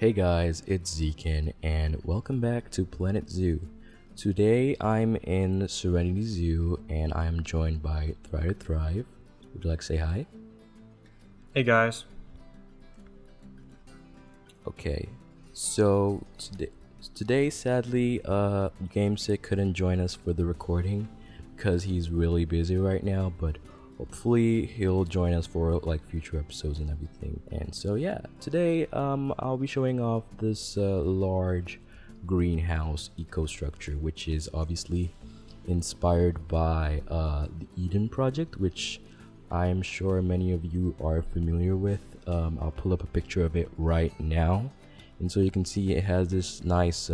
Hey guys, it's Zekin and welcome back to Planet Zoo. Today I'm in Serenity Zoo and I'm joined by TryToThrive. Would you like to say hi? Hey guys. Okay, so today sadly GAMESSICK couldn't join us for the recording because he's really busy right now, but hopefully he'll join us for like future episodes and everything. And so yeah, today I'll be showing off this large greenhouse eco structure, which is obviously inspired by the Eden project, which I'm sure many of you are familiar with. I'll pull up a picture of it right now, and so you can see it has this nice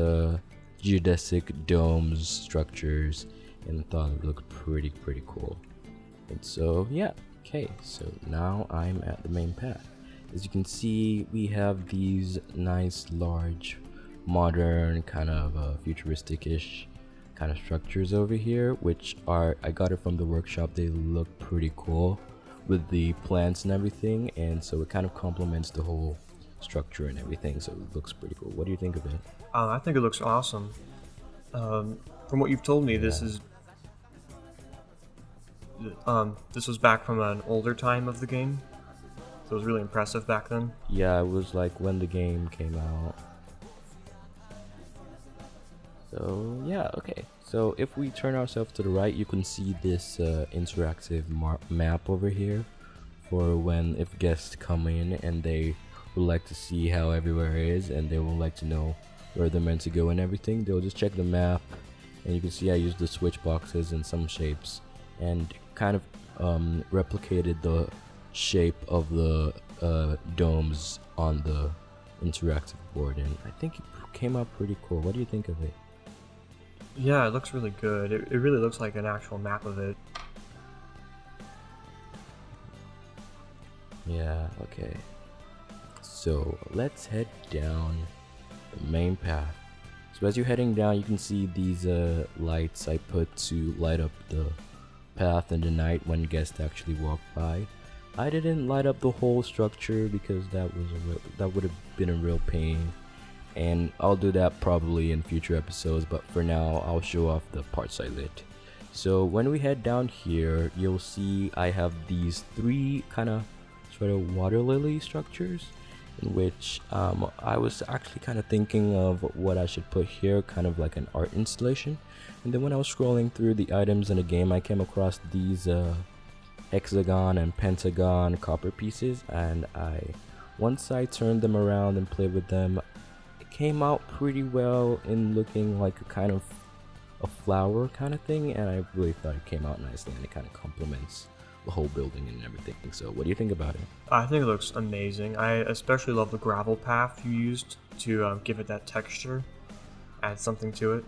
geodesic domes structures, and I thought it looked pretty cool. And so yeah, okay, so now I'm at the main path. As you can see, we have these nice large modern kind of futuristic-ish kind of structures over here, which are, I got it from the workshop. They look pretty cool with the plants and everything, and so it kind of complements the whole structure and everything, so it looks pretty cool. What do you think of it? I think it looks awesome. From what you've told me, this was back from an older time of the game, so it was really impressive back then. Yeah, it was like when the game came out. So yeah, okay. So if we turn ourselves to the right, you can see this interactive map over here for when if guests come in and they would like to see how everywhere is and they would like to know where they're meant to go and everything. They'll just check the map, and you can see I used the switch boxes in some shapes and kind of replicated the shape of the domes on the interactive board, and I think it came out pretty cool. What do you think of it? Yeah, it looks really good. It really looks like an actual map of it. Yeah, okay. So let's head down the main path. So as you're heading down, you can see these lights I put to light up the path in the night when guests actually walk by. I didn't light up the whole structure because that would have been a real pain, and I'll do that probably in future episodes, but for now I'll show off the parts I lit. So when we head down here, you'll see I have these three kind of sort of water lily structures, in which I was actually kind of thinking of what I should put here, kind of like an art installation. And then when I was scrolling through the items in the game, I came across these hexagon and pentagon copper pieces, and once I turned them around and played with them, it came out pretty well in looking like a kind of a flower kind of thing, and I really thought it came out nicely, and it kind of complements the whole building and everything. So what do you think about it? I think it looks amazing. I especially love the gravel path you used to give it that texture, add something to it.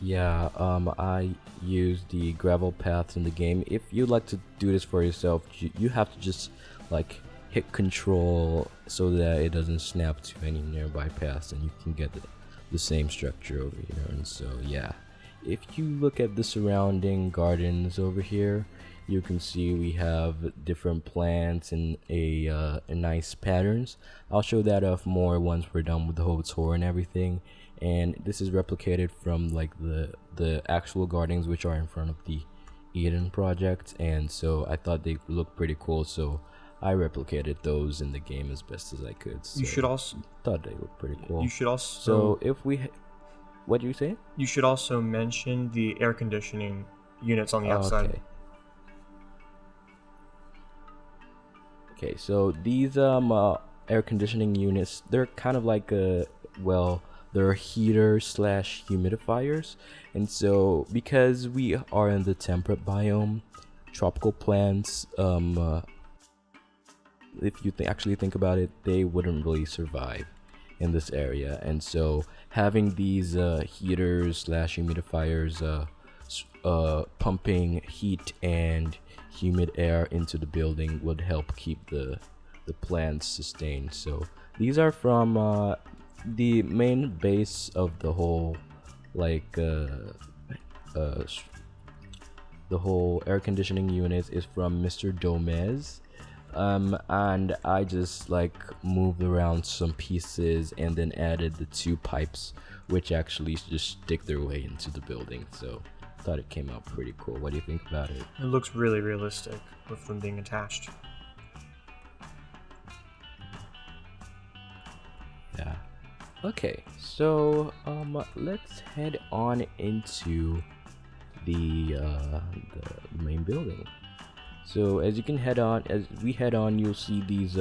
Yeah, I use the gravel paths in the game. If you'd like to do this for yourself, you have to just like hit control so that it doesn't snap to any nearby paths, and you can get the same structure over here. And so yeah, if you look at the surrounding gardens over here, you can see we have different plants and a nice patterns. I'll show that off more once we're done with the whole tour and everything. And this is replicated from like the actual gardens which are in front of the Eden project, and so I thought they looked pretty cool, so I replicated those in the game as best as I could. So You should also thought they looked pretty cool. You should also So if we what do you say? You should also mention the air conditioning units on the outside. Okay, so these air conditioning units, they're kind of like they're heater slash humidifiers, and so because we are in the temperate biome, tropical plants, if you actually think about it, they wouldn't really survive in this area, and so having these heaters slash humidifiers pumping heat and humid air into the building would help keep the plants sustained. So these are from the main base of the whole the whole air conditioning unit is from Mr. Domez. And I just like moved around some pieces and then added the 2 pipes, which actually just stick their way into the building. So I thought it came out pretty cool. What do you think about it? It looks really realistic with them being attached. Yeah. Okay, so let's head on into the main building. So as we head on, you'll see these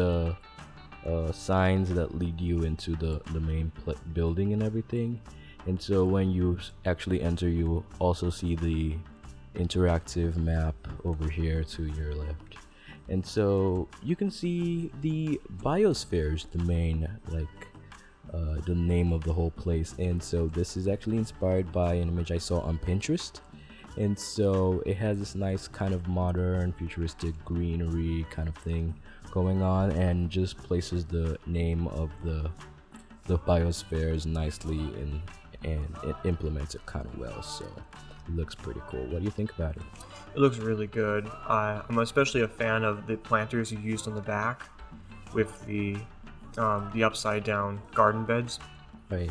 signs that lead you into the main building and everything. And so when you actually enter, you also see the interactive map over here to your left. And so you can see the Biospheres, the main the name of the whole place. And so this is actually inspired by an image I saw on Pinterest. And so it has this nice kind of modern futuristic greenery kind of thing going on, and just places the name of the Biospheres nicely and it implements it kind of well. So it looks pretty cool. What do you think about it? It looks really good. I'm especially a fan of the planters you used on the back with the upside down garden beds. Oh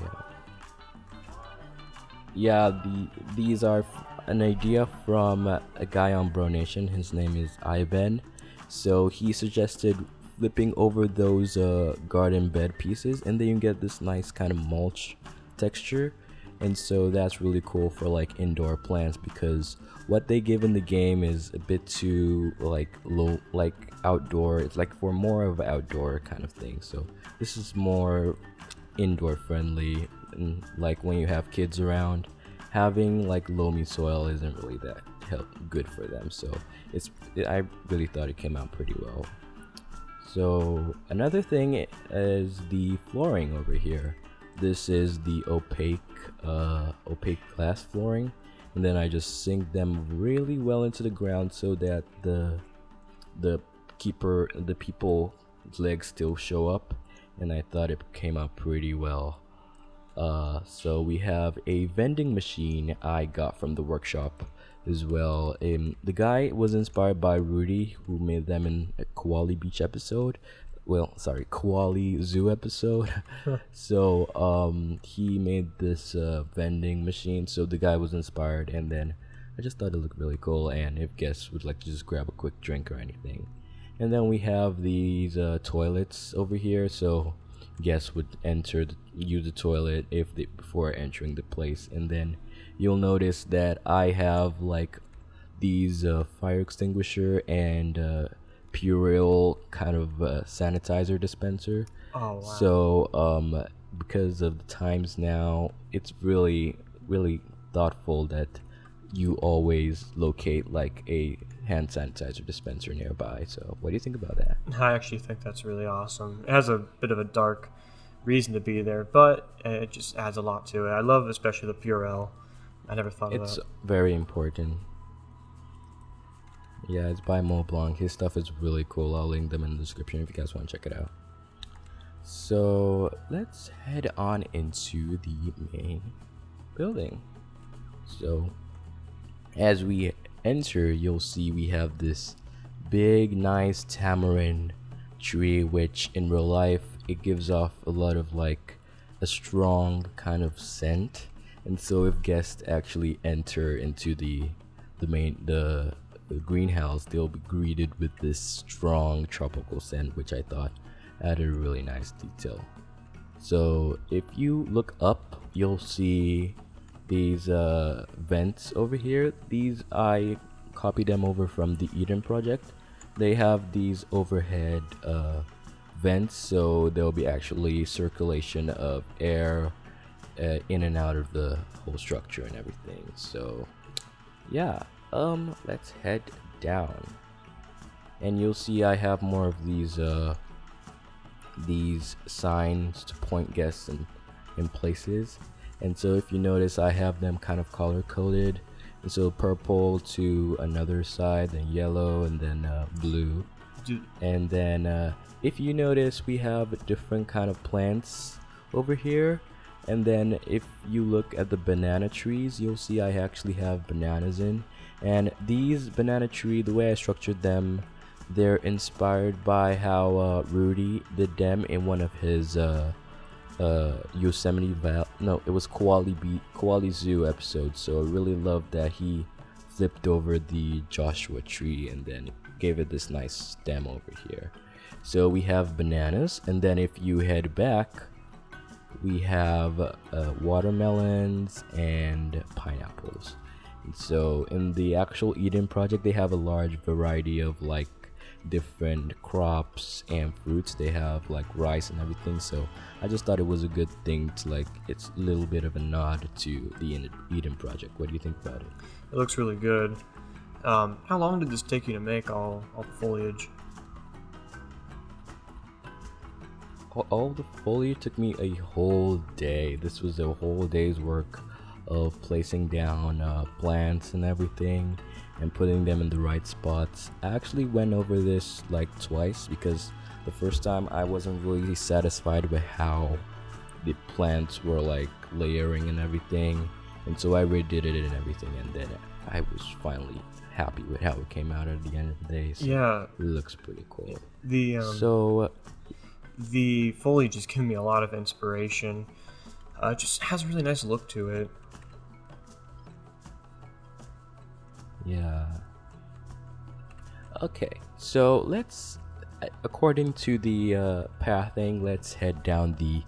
yeah. These are an idea from a guy on Bro Nation. His name is Iben. So he suggested flipping over those garden bed pieces, and then you get this nice kind of mulch texture. And so that's really cool for like indoor plants, because what they give in the game is a bit too low, like outdoor. It's like for more of an outdoor kind of thing. So this is more indoor friendly, and like when you have kids around, having like loamy soil isn't really that good for them. So I really thought it came out pretty well. So another thing is the flooring over here. This is the opaque glass flooring, and then I just sink them really well into the ground so that the people's legs still show up, and I thought it came out pretty well. So we have a vending machine I got from the workshop as well. The guy was inspired by Rudy, who made them in a Koali Beach episode. Well, sorry, Koali Zoo episode. So he made this vending machine. So the guy was inspired, and then I just thought it looked really cool. And if guests would like to just grab a quick drink or anything, and then we have these toilets over here. So guests would use the toilet before entering the place. And then you'll notice that I have like these fire extinguisher and Purell kind of sanitizer dispenser. Oh wow. So because of the times now, it's really thoughtful that you always locate like a hand sanitizer dispenser nearby. So what do you think about that? I actually think that's really awesome. It has a bit of a dark reason to be there, but it just adds a lot to it. I love especially the Purell. I never thought of that. It's very important. Yeah, it's by Mo Blanc. His stuff is really cool. I'll link them in the description if you guys want to check it out. So let's head on into the main building. So as we enter, you'll see we have this big nice tamarind tree, which in real life it gives off a lot of like a strong kind of scent. And so if guests actually enter into the greenhouse, they'll be greeted with this strong tropical scent, which I thought added a really nice detail. So if you look up, you'll see these vents over here. These I copied them over from the Eden project. They have these overhead vents, so there'll be actually circulation of air in and out of the whole structure and everything. So yeah, let's head down, and you'll see I have more of these signs to point guests in places. And so if you notice, I have them kind of color coded, and so purple to another side, then yellow, and then blue. And then if you notice, we have different kind of plants over here. And then if you look at the banana trees, you'll see I actually have bananas in. And these banana tree, the way I structured them, they're inspired by how Rudy did them in one of his Yosemite no, it was Koali Zoo episode. So I really love that he flipped over the Joshua tree and then gave it this nice stem over here. So we have bananas, and then if you head back, we have watermelons and pineapples. And so in the actual Eden project, they have a large variety of like different crops and fruits. They have like rice and everything. So I just thought it was a good thing to like, it's a little bit of a nod to the Eden project. What do you think about it? It looks really good. How long did this take you to make all the foliage? All the foliage took me a whole day. This was a whole day's work of placing down plants and everything and putting them in the right spots. I actually went over this like twice because the first time I wasn't really satisfied with how the plants were like layering and everything, and so I redid it and everything, and then I was finally happy with how it came out at the end of the day. So yeah, it looks pretty cool. The foliage has given me a lot of inspiration. It just has a really nice look to it. Yeah. Okay, so let's, according to the pathing, let's head down the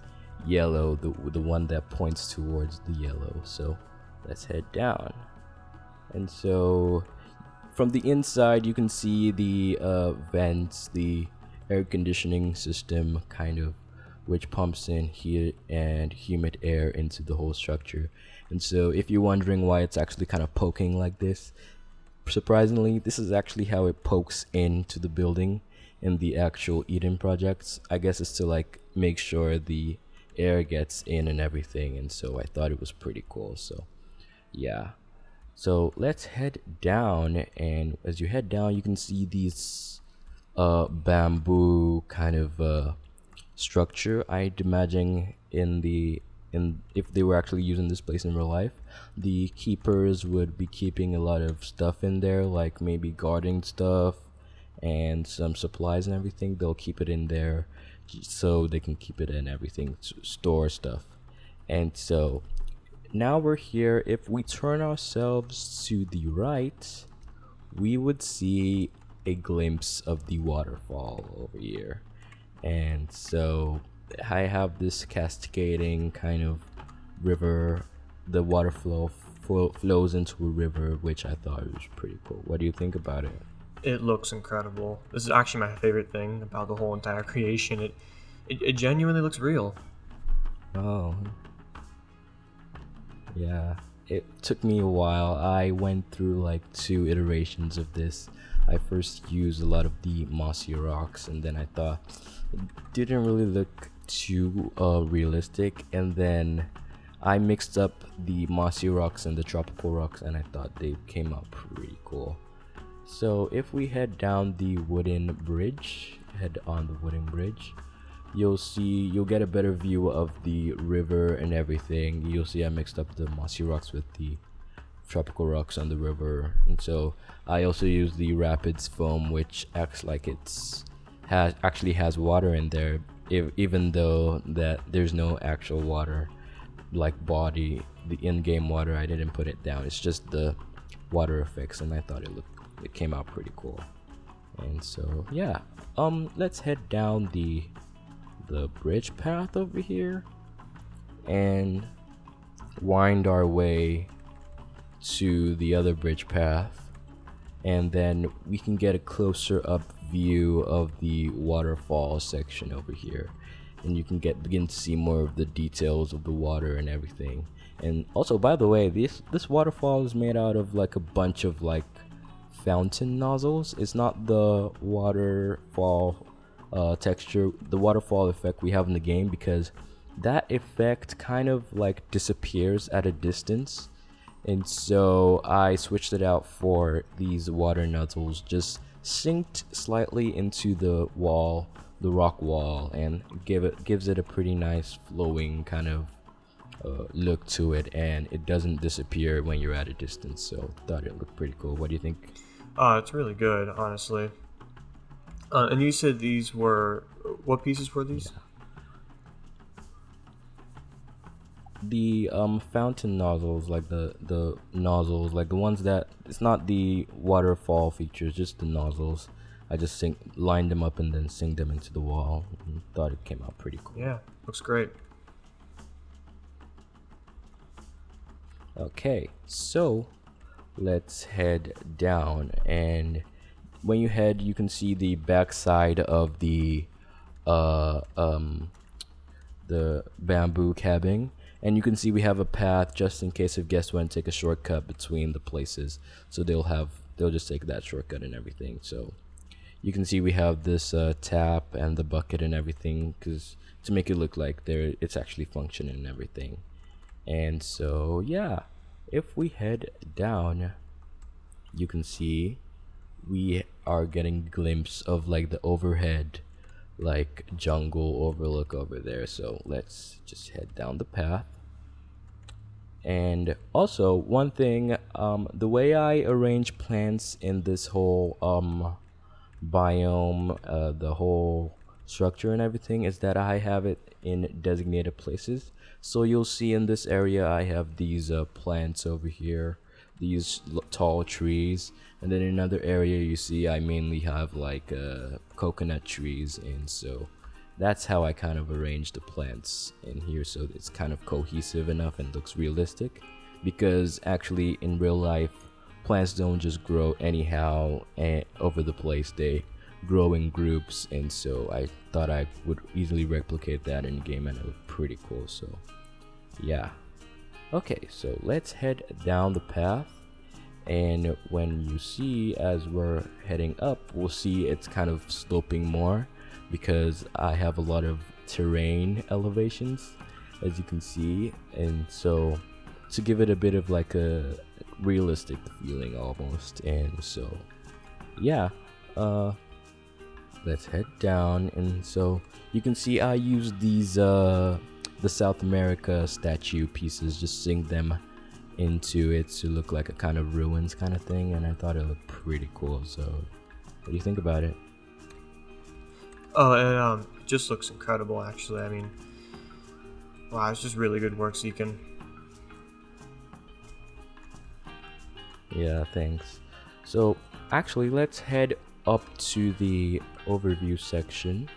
yellow, the one that points towards the yellow. So let's head down. And so from the inside, you can see the vents, the air conditioning system kind of, which pumps in heat and humid air into the whole structure. And so if you're wondering why it's actually kind of poking like this, surprisingly, this is actually how it pokes into the building in the actual Eden projects. I guess it's to like make sure the air gets in and everything, and so I thought it was pretty cool. So yeah, so let's head down, and as you head down you can see these bamboo kind of structure. I'd imagine if they were actually using this place in real life, the keepers would be keeping a lot of stuff in there, like maybe guarding stuff and some supplies and everything. They'll keep it in there so they can keep it in everything, store stuff. And so now we're here. If we turn ourselves to the right, we would see a glimpse of the waterfall over here. And so I have this cascading kind of river. The water flows into a river, which I thought was pretty cool. What do you think about it? It looks incredible. This is actually my favorite thing about the whole entire creation. It genuinely looks real. Oh, yeah. It took me a while. I went through like 2 iterations of this. I first used a lot of the mossy rocks, and then I thought it didn't really look too realistic, and then I mixed up the mossy rocks and the tropical rocks, and I thought they came out pretty cool. So if we head down the wooden bridge, you'll get a better view of the river and everything. You'll see I mixed up the mossy rocks with the tropical rocks on the river, and so I also use the rapids foam, which acts like actually has water in there, even though that there's no actual water like body, the in-game water. I didn't put it down, it's just the water effects, and I thought it came out pretty cool. And so yeah, let's head down the bridge path over here and wind our way to the other bridge path, and then we can get a closer up view of the waterfall section over here, and you can begin to see more of the details of the water and everything. And also, by the way, this waterfall is made out of like a bunch of like fountain nozzles. It's not the waterfall texture, the waterfall effect we have in the game, because that effect kind of like disappears at a distance. And so I switched it out for these water nozzles, just synced slightly into the wall, the rock wall, and gives it a pretty nice flowing kind of look to it, and it doesn't disappear when you're at a distance. So I thought it looked pretty cool. What do you think? It's really good, honestly. And you said these were, what pieces were these? The fountain nozzles, like the nozzles, like the ones that it's not the waterfall features, just the nozzles. I just lined them up and then synced them into the wall. And thought it came out pretty cool. Yeah, looks great. Okay, so let's head down, and when you head, you can see the backside of the bamboo cabin, and you can see we have a path just in case if guests want to take a shortcut between the places, so they'll just take that shortcut and everything. So you can see we have this tap and the bucket and everything, because to make it look like it's actually functioning and everything. And so yeah, if we head down, you can see we are getting a glimpse of like the overhead like jungle overlook over there. So let's just head down the path. And also one thing, the way I arrange plants in this whole biome, the whole structure and everything, is that I have it in designated places. So you'll see in this area I have these plants over here, these tall trees, and then in another area you see I mainly have like coconut trees. And so that's how I kind of arrange the plants in here, so it's kind of cohesive enough and looks realistic, because actually in real life plants don't just grow anyhow over the place, they grow in groups. And so I thought I would easily replicate that in game, and it looked pretty cool. So yeah, okay, so let's head down the path. And when you see, as we're heading up, we'll see it's kind of sloping more, because I have a lot of terrain elevations, as you can see. And so to give it a bit of like a realistic feeling almost. And so yeah, let's head down. And so you can see I use these the South America statue pieces, just sink them into it to look like a kind of ruins kind of thing, and I thought it looked pretty cool. So what do you think about it? Oh, it just looks incredible, actually. I mean, wow, it's just really good work, Zekin. Yeah, thanks. So actually, let's head up to the overview section,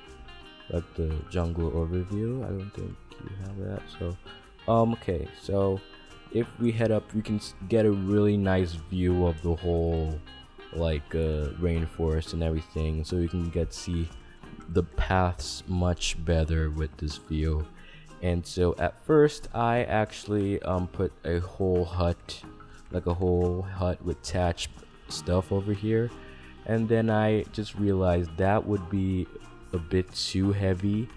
like the jungle overview. I don't think you have that. So okay, so if we head up, we can get a really nice view of the whole like rainforest and everything, so you can see the paths much better with this view. And so at first I actually put a whole hut, like a whole hut with thatch stuff over here, and then I just realized that would be a bit too heavy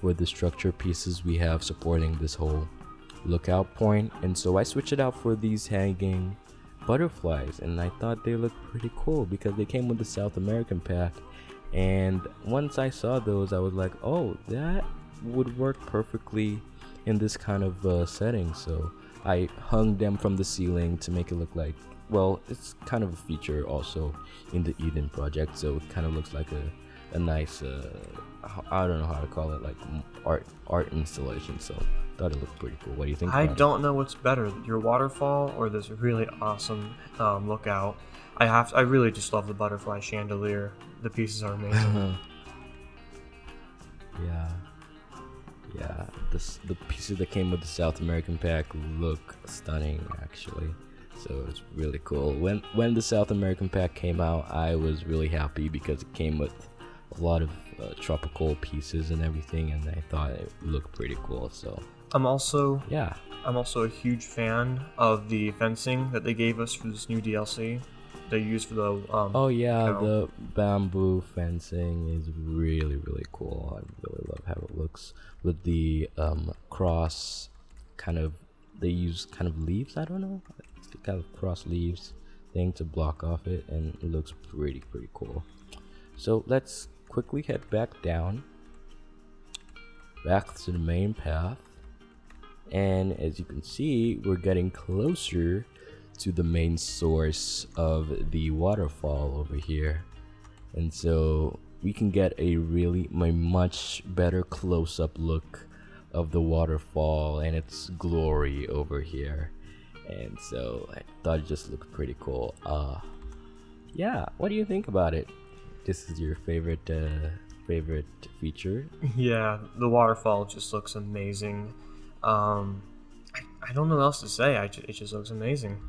for the structure pieces we have supporting this whole lookout point. And so I switched it out for these hanging butterflies, and I thought they looked pretty cool because they came with the South American pack. And once I saw those, I was like, oh, that would work perfectly in this kind of setting. So I hung them from the ceiling to make it look like, well, it's kind of a feature also in the Eden project, so it kind of looks like a nice I don't know how to call it, like art installation. So thought it looked pretty cool. What do you think? I don't know what's better, your waterfall or this really awesome lookout. I really just love the butterfly chandelier. The pieces are amazing. Yeah, the pieces that came with the South American pack look stunning actually. So it's really cool. When the South American pack came out, I was really happy because it came with a lot of tropical pieces and everything, and I thought it looked pretty cool. So I'm also yeah, I'm also a huge fan of the fencing that they gave us for this new DLC. They used for the oh yeah, the bamboo fencing is really cool. I really love how it looks with the cross kind of, they use kind of leaves, I don't know, it's the kind of cross leaves thing to block off it, and it looks pretty cool. So let's quickly head back down, back to the main path, and as you can see, we're getting closer to the main source of the waterfall over here. And so we can get a much better close-up look of the waterfall and its glory over here. And so I thought it just looked pretty cool. Yeah, what do you think about it? This is your favorite feature? Yeah, the waterfall just looks amazing. I don't know what else to say. It just looks amazing.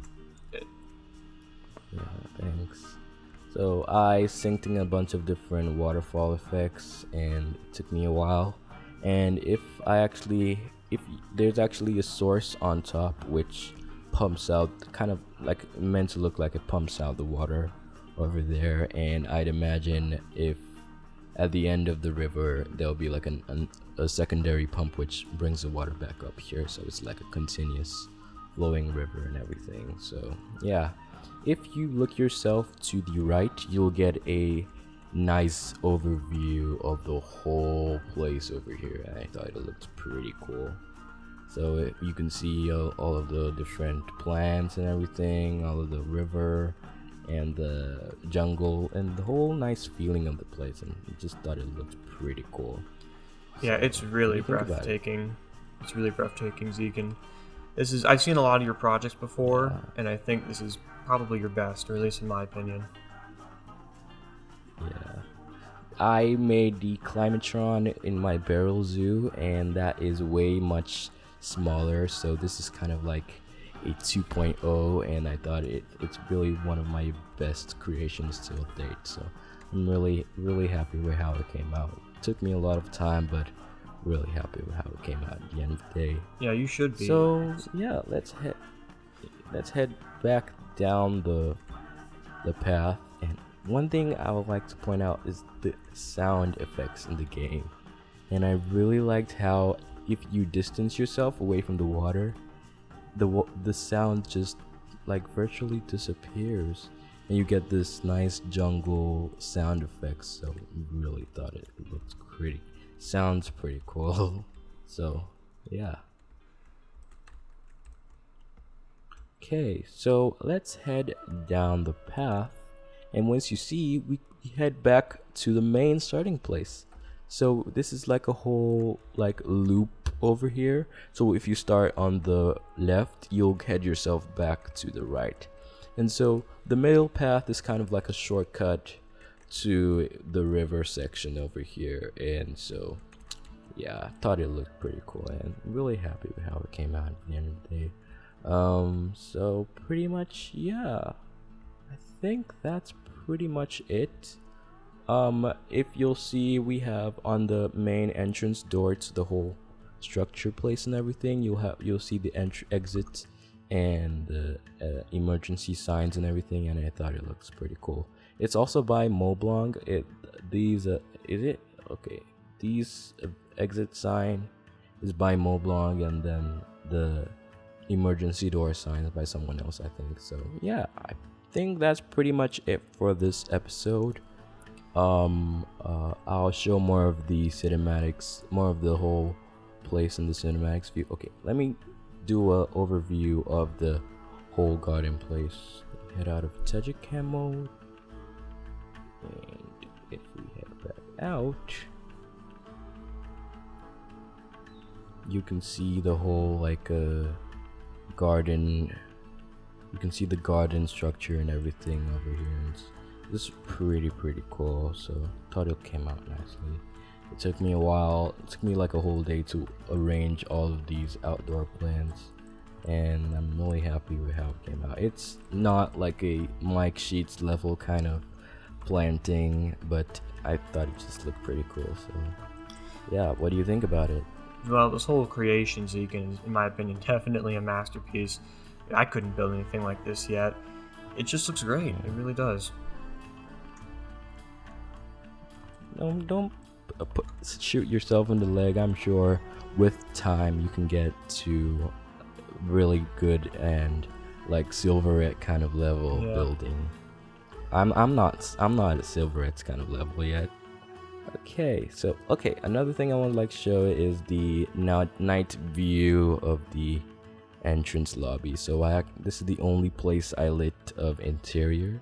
Yeah, thanks. So I synced in a bunch of different waterfall effects, and it took me a while. And if there's actually a source on top which pumps out, kind of like meant to look like it pumps out the water over there, and I'd imagine if at the end of the river there'll be like a secondary pump which brings the water back up here, so it's like a continuous flowing river and everything. So yeah, if you look yourself to the right, you'll get a nice overview of the whole place over here. I thought it looked pretty cool. So you can see all of the different plants and everything, all of the river and the jungle, and the whole nice feeling of the place, and I just thought it looked pretty cool. Yeah, So, it's really what do you think about it? breathtaking. It's really breathtaking, Zekin. I've seen a lot of your projects before, and I think this is probably your best, or at least in my opinion. Yeah, I made the Climatron in my barrel zoo, and that is way much smaller, so this is kind of like a 2.0, and I thought it's really one of my best creations to date. So I'm really happy with how it came out. It took me a lot of time, but really happy with how it came out at the end of the day. Yeah, you should be. So yeah, let's head back down the path. And one thing I would like to point out is the sound effects in the game, and I really liked how if you distance yourself away from the water, the sound just like virtually disappears, and you get this nice jungle sound effects. So really thought it looked sounds pretty cool. So yeah. Okay, so let's head down the path, and once you see, we head back to the main starting place. So this is like a whole like loop over here. So if you start on the left, you'll head yourself back to the right. And so the middle path is kind of like a shortcut to the river section over here. And so yeah, I thought it looked pretty cool, and I'm really happy with how it came out at the end of the day. So pretty much, yeah, I think that's pretty much it. If you'll see, we have on the main entrance door to the whole structure place and everything, you'll see the exit and the emergency signs and everything, and I thought it looks pretty cool. It's also by Moblong. These exit sign is by Moblong, and then the emergency door sign is by someone else, I think. So yeah, I think that's pretty much it for this episode. I'll show more of the cinematics, more of the whole place in the cinematics view. Okay, let me do a overview of the whole garden place. Head out of Tejicam mode, and if we head back out, you can see the whole like garden. You can see the garden structure and everything over here. This is pretty cool, so thought it came out nicely. It took me a while. It took me like a whole day to arrange all of these outdoor plants, and I'm really happy with how it came out. It's not like a Mike Sheets level kind of planting, but I thought it just looked pretty cool. So yeah, what do you think about it? Well, this whole creation, Zekin, is, in my opinion, definitely a masterpiece. I couldn't build anything like this yet. It just looks great. It really does. Don't shoot yourself in the leg. I'm sure with time you can get to really good and like silverette kind of level building. I'm not at silverette kind of level yet. Okay, so another thing I want to like show is the night view of the entrance lobby. So this is the only place I lit of interior.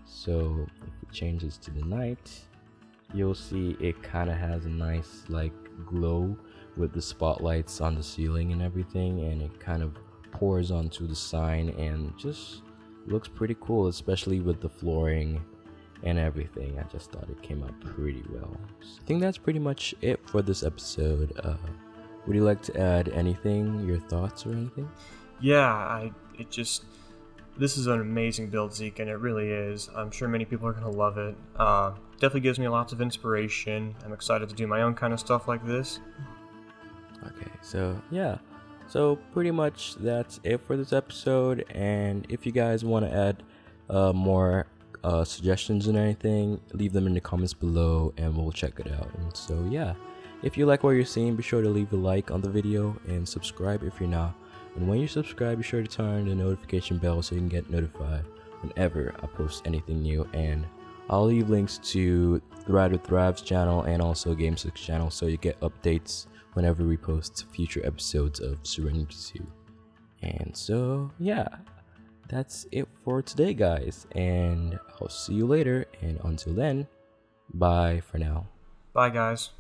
So if it changes to the night, you'll see it kind of has a nice like glow with the spotlights on the ceiling and everything, and it kind of pours onto the sign and just looks pretty cool, especially with the flooring and everything. I just thought it came out pretty well. So I think that's pretty much it for this episode. Would you like to add anything, your thoughts or anything? Yeah, this is an amazing build, Zekin. It really is. I'm sure many people are going to love it. Definitely gives me lots of inspiration. I'm excited to do my own kind of stuff like this. Okay, so yeah. So pretty much that's it for this episode. And if you guys want to add more suggestions and anything, leave them in the comments below and we'll check it out. And so yeah, if you like what you're seeing, be sure to leave a like on the video and subscribe if you're not. And when you subscribe, be sure to turn on the notification bell so you can get notified whenever I post anything new. And I'll leave links to TryToThrive's channel and also GAMESSICK's channel so you get updates whenever we post future episodes of Serenity 2. And so yeah, that's it for today, guys, and I'll see you later. And until then, bye for now. Bye, guys.